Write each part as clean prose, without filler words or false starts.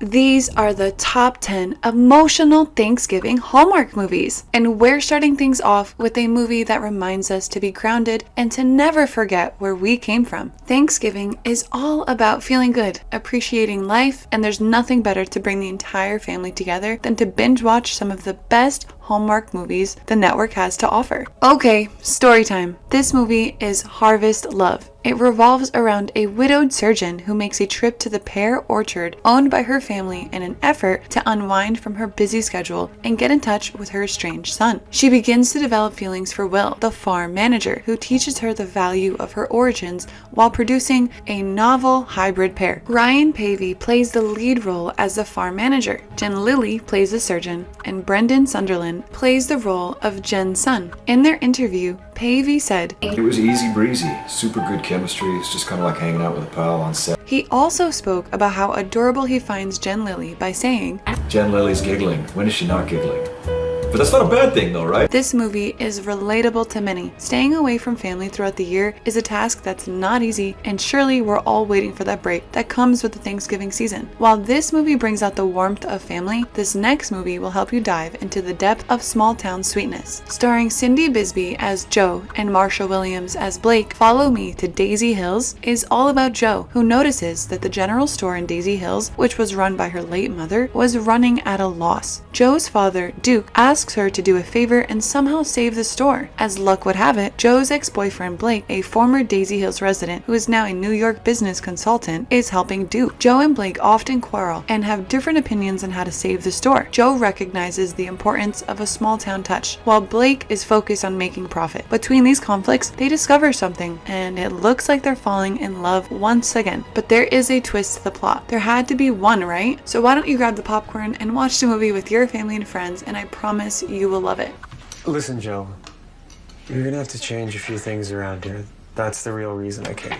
These are the top 10 emotional Thanksgiving Hallmark movies. And we're starting things off with a movie that reminds us to be grounded and to never forget where we came from. Thanksgiving is all about feeling good, appreciating life, and there's nothing better to bring the entire family together than to binge watch some of the best Hallmark movies the network has to offer. Okay, story time. This movie is Harvest Love. It revolves around a widowed surgeon who makes a trip to the pear orchard owned by her family in an effort to unwind from her busy schedule and get in touch with her estranged son. She begins to develop feelings for Will, the farm manager, who teaches her the value of her origins while producing a novel hybrid pear. Ryan Pavey plays the lead role as the farm manager, Jen Lilly plays the surgeon, and Brendan Sunderland plays the role of Jen's son. In their interview, Pavey said, "It was easy breezy, super good chemistry. It's just kind of like hanging out with a pal on set." He also spoke about how adorable he finds Jen Lilly by saying, "Jen Lilly's giggling. When is she not giggling?" But that's not a bad thing though, right? This movie is relatable to many. Staying away from family throughout the year is a task that's not easy, and surely we're all waiting for that break that comes with the Thanksgiving season. While this movie brings out the warmth of family, this next movie will help you dive into the depth of small town sweetness. Starring Cindy Busby as Joe and Marsha Williams as Blake, Follow Me to Daisy Hills is all about Joe, who notices that the general store in Daisy Hills, which was run by her late mother, was running at a loss. Joe's father, Duke, asks her to do a favor and somehow save the store. As luck would have it, Joe's ex-boyfriend Blake, a former Daisy Hills resident who is now a New York business consultant, is helping Duke. Joe and Blake often quarrel and have different opinions on how to save the store. Joe recognizes the importance of a small town touch, while Blake is focused on making profit. Between these conflicts, they discover something, and it looks like they're falling in love once again. But there is a twist to the plot. There had to be one, right? So why don't you grab the popcorn and watch the movie with your family and friends, and I promise you will love it. Listen, Joe, you're gonna have to change a few things around here. That's the real reason I came.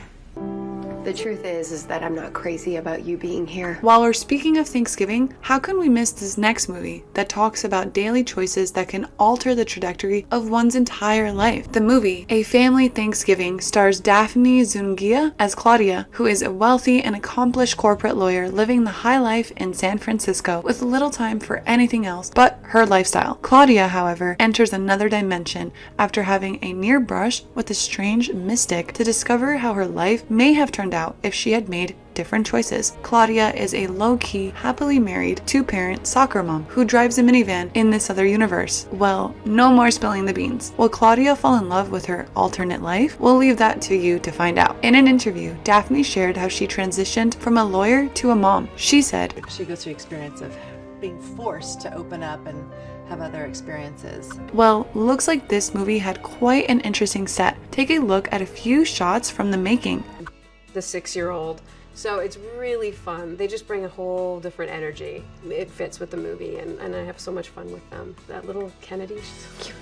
The truth is that I'm not crazy about you being here. While we're speaking of Thanksgiving, how can we miss this next movie that talks about daily choices that can alter the trajectory of one's entire life? The movie, A Family Thanksgiving, stars Daphne Zuniga as Claudia, who is a wealthy and accomplished corporate lawyer living the high life in San Francisco with little time for anything else but her lifestyle. Claudia, however, enters another dimension after having a near brush with a strange mystic to discover how her life may have turned out if she had made different choices. Claudia is a low-key, happily married, two-parent soccer mom who drives a minivan in this other universe. Well, no more spilling the beans. Will Claudia fall in love with her alternate life? We'll leave that to you to find out. In an interview, Daphne shared how she transitioned from a lawyer to a mom. She said, "She goes through the experience of being forced to open up and have other experiences." Well, looks like this movie had quite an interesting set. Take a look at a few shots from the making. The 6-year-old. So it's really fun. They just bring a whole different energy. It fits with the movie, and I have so much fun with them. That little Kennedy, she's so cute.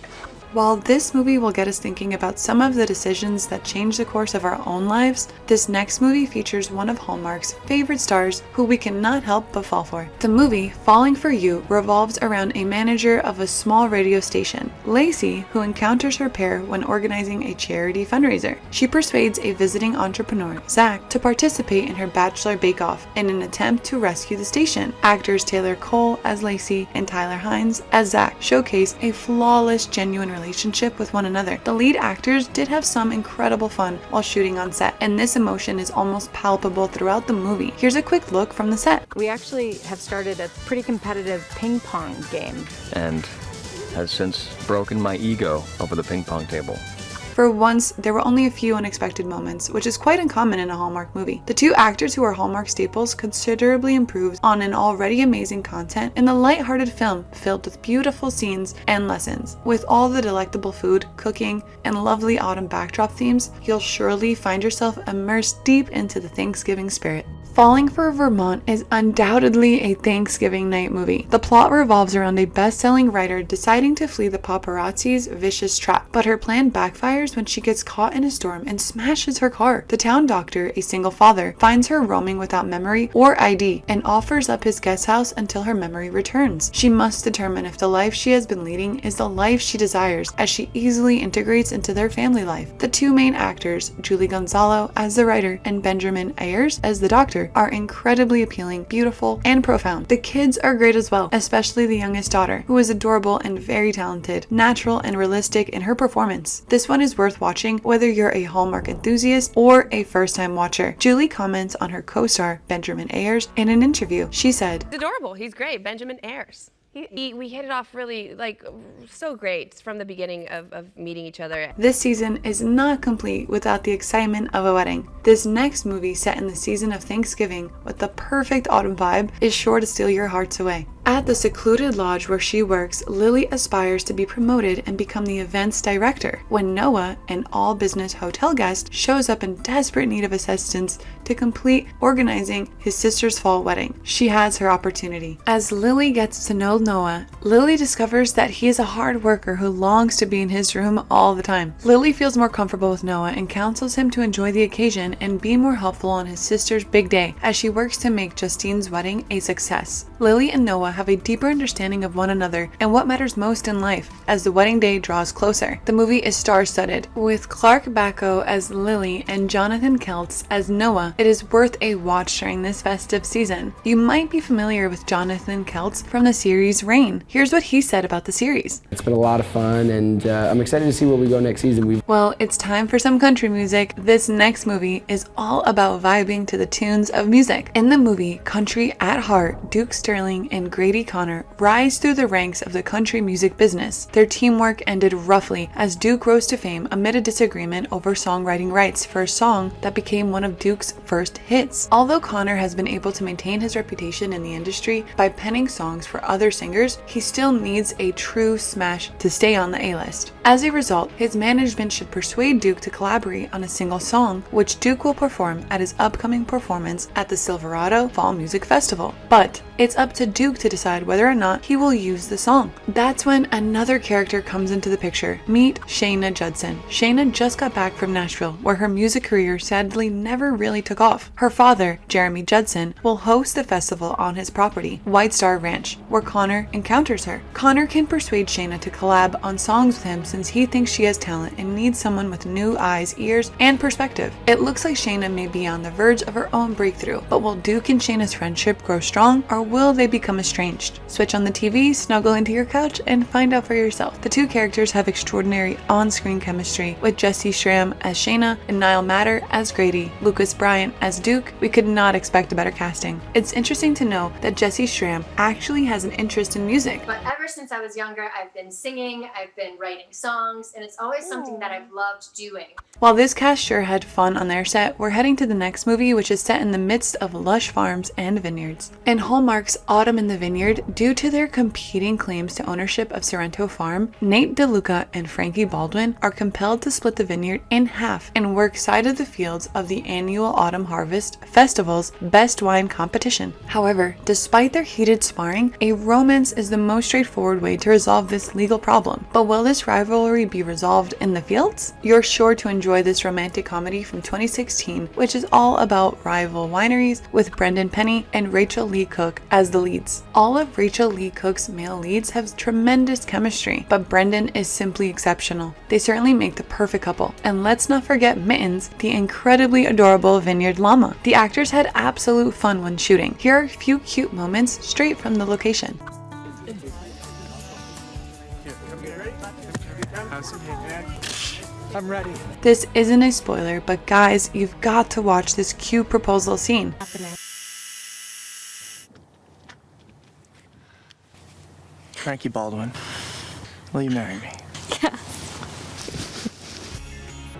While this movie will get us thinking about some of the decisions that change the course of our own lives, this next movie features one of Hallmark's favorite stars who we cannot help but fall for. The movie, Falling for You, revolves around a manager of a small radio station, Lacey, who encounters her pair when organizing a charity fundraiser. She persuades a visiting entrepreneur, Zach, to participate in her Bachelor Bake-Off in an attempt to rescue the station. Actors Taylor Cole as Lacey and Tyler Hynes as Zach showcase a flawless, genuine relationship with one another. The lead actors did have some incredible fun while shooting on set, and this emotion is almost palpable throughout the movie. Here's a quick look from the set. We actually have started a pretty competitive ping pong game. And has since broken my ego over the ping pong table. For once, there were only a few unexpected moments, which is quite uncommon in a Hallmark movie. The two actors who are Hallmark staples considerably improved on an already amazing content in the lighthearted film filled with beautiful scenes and lessons. With all the delectable food, cooking, and lovely autumn backdrop themes, you'll surely find yourself immersed deep into the Thanksgiving spirit. Falling for Vermont is undoubtedly a Thanksgiving night movie. The plot revolves around a best-selling writer deciding to flee the paparazzi's vicious trap, but her plan backfires when she gets caught in a storm and smashes her car. The town doctor, a single father, finds her roaming without memory or ID and offers up his guest house until her memory returns. She must determine if the life she has been leading is the life she desires, as she easily integrates into their family life. The two main actors, Julie Gonzalo as the writer and Benjamin Ayers as the doctor, are incredibly appealing, beautiful, and profound. The kids are great as well, especially the youngest daughter, who is adorable and very talented, natural and realistic in her performance. This one is worth watching whether you're a Hallmark enthusiast or a first-time watcher. Julie comments on her co-star, Benjamin Ayers, in an interview. She said, "He's adorable. He's great. Benjamin Ayers. We hit it off really, like, so great from the beginning of meeting each other." This season is not complete without the excitement of a wedding. This next movie, set in the season of Thanksgiving with the perfect autumn vibe, is sure to steal your hearts away. At the secluded lodge where she works, Lily aspires to be promoted and become the events director when Noah, an all-business hotel guest, shows up in desperate need of assistance to complete organizing his sister's fall wedding. She has her opportunity. As Lily gets to know Noah, Lily discovers that he is a hard worker who longs to be in his room all the time. Lily feels more comfortable with Noah and counsels him to enjoy the occasion and be more helpful on his sister's big day as she works to make Justine's wedding a success. Lily and Noah have a deeper understanding of one another and what matters most in life as the wedding day draws closer. The movie is star-studded, with Clark BACKO as Lily and Jonathan Keltz as Noah. It is worth a watch during this festive season. You might be familiar with Jonathan Keltz from the series Rain. Here's what he said about the series. It's been a lot of fun, and I'm excited to see where we go next season. Well, it's time for some country music. This next movie is all about vibing to the tunes of music. In the movie Country at Heart, Duke Sterling and Grady Connor rise through the ranks of the country music business. Their teamwork ended roughly as Duke rose to fame amid a disagreement over songwriting rights for a song that became one of Duke's first hits. Although Connor has been able to maintain his reputation in the industry by penning songs for other singers, he still needs a true smash to stay on the A-list. As a result, his management should persuade Duke to collaborate on a single song, which Duke will perform at his upcoming performance at the Silverado Fall Music Festival. But it's up to Duke to decide whether or not he will use the song. That's when another character comes into the picture. Meet Shayna Judson. Shayna just got back from Nashville, where her music career sadly never really took off. Her father, Jeremy Judson, will host the festival on his property, White Star Ranch, where Connor encounters her. Connor can persuade Shayna to collab on songs with him since he thinks she has talent and needs someone with new eyes, ears, and perspective. It looks like Shayna may be on the verge of her own breakthrough, but will Duke and Shayna's friendship grow strong, or will they become estranged? Switch on the TV, snuggle into your couch, and find out for yourself. The two characters have extraordinary on-screen chemistry, with Jesse Schramm as Shayna and Niall Matter as Grady. Lucas Bryant as Duke. We could not expect a better casting. It's interesting to know that Jesse Schramm actually has an interest in music. But ever since I was younger, I've been singing, I've been writing songs, and it's always something that I've loved doing. While this cast sure had fun on their set, we're heading to the next movie, which is set in the midst of lush farms and vineyards. In Hallmark's Autumn in the Vineyard, due to their competing claims to ownership of Sorrento Farm, Nate DeLuca and Frankie Baldwin are compelled to split the vineyard in half and work side of the fields of the annual Autumn Harvest Festival's Best Wine competition. However, despite their heated sparring, a romance is the most straightforward way to resolve this legal problem. But will this rivalry be resolved in the fields? You're sure to enjoy this romantic comedy from 2016, which is all about rival wineries, with Brendan Penny and Rachel Lee Cook as the leads. All of Rachel Lee Cook's male leads have tremendous chemistry, but Brendan is simply exceptional. They certainly make the perfect couple. And let's not forget Mittens, the incredibly adorable vineyard llama. The actors had absolute fun when shooting. Here are a few cute moments straight from the location. I'm ready. This isn't a spoiler, but guys, you've got to watch this cute proposal scene. Frankie Baldwin, will you marry me? Yeah.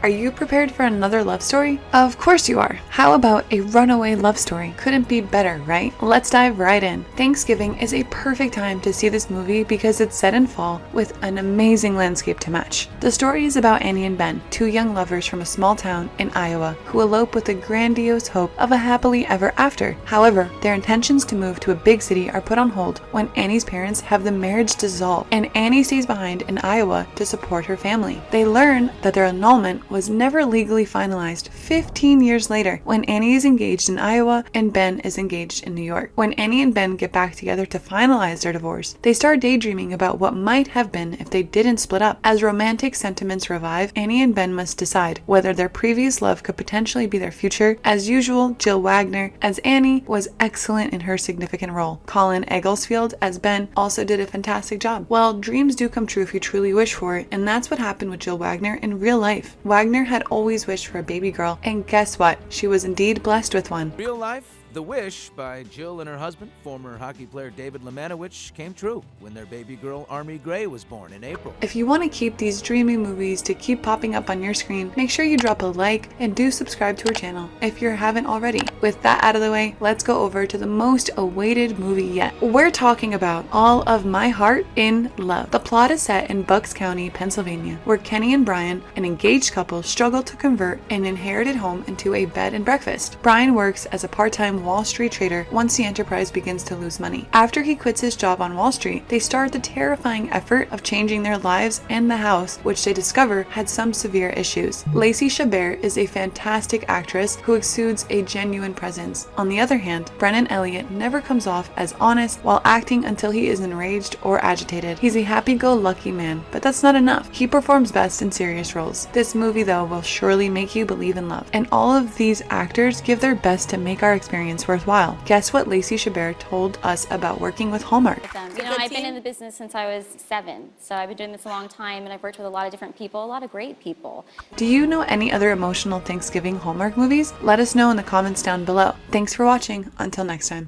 Are you prepared for another love story? Of course you are. How about a runaway love story? Couldn't be better, right? Let's dive right in. Thanksgiving is a perfect time to see this movie because it's set in fall with an amazing landscape to match. The story is about Annie and Ben, two young lovers from a small town in Iowa who elope with the grandiose hope of a happily ever after. However, their intentions to move to a big city are put on hold when Annie's parents have the marriage dissolved and Annie stays behind in Iowa to support her family. They learn that their annulment was never legally finalized 15 years later when Annie is engaged in Iowa and Ben is engaged in New York. When Annie and Ben get back together to finalize their divorce, they start daydreaming about what might have been if they didn't split up. As romantic sentiments revive, Annie and Ben must decide whether their previous love could potentially be their future. As usual, Jill Wagner as Annie was excellent in her significant role. Colin Egglesfield as Ben also did a fantastic job. Well, dreams do come true if you truly wish for it, and that's what happened with Jill Wagner in real life. Wagner had always wished for a baby girl, and guess what? She was indeed blessed with one. Real life, The Wish by Jill and her husband, former hockey player David Lemanowicz, came true when their baby girl Army Gray was born in April. If you want to keep these dreamy movies to keep popping up on your screen, make sure you drop a like and do subscribe to our channel if you haven't already. With that out of the way, let's go over to the most awaited movie yet. We're talking about All of My Heart in Love. The plot is set in Bucks County, Pennsylvania, where Kenny and Brian, an engaged couple, struggle to convert an inherited home into a bed and breakfast. Brian works as a part-time Wall Street trader once the enterprise begins to lose money. After he quits his job on Wall Street, they start the terrifying effort of changing their lives and the house, which they discover had some severe issues. Lacey Chabert is a fantastic actress who exudes a genuine presence. On the other hand, Brennan Elliott never comes off as honest while acting until he is enraged or agitated. He's a happy-go-lucky man, but that's not enough. He performs best in serious roles. This movie, though, will surely make you believe in love, and all of these actors give their best to make our experience worthwhile. Guess what Lacey Chabert told us about working with Hallmark? You know, I've been in the business since I was 7, so I've been doing this a long time, and I've worked with a lot of different people, a lot of great people. Do you know any other emotional Thanksgiving Hallmark movies? Let us know in the comments down below. Thanks for watching. Until next time.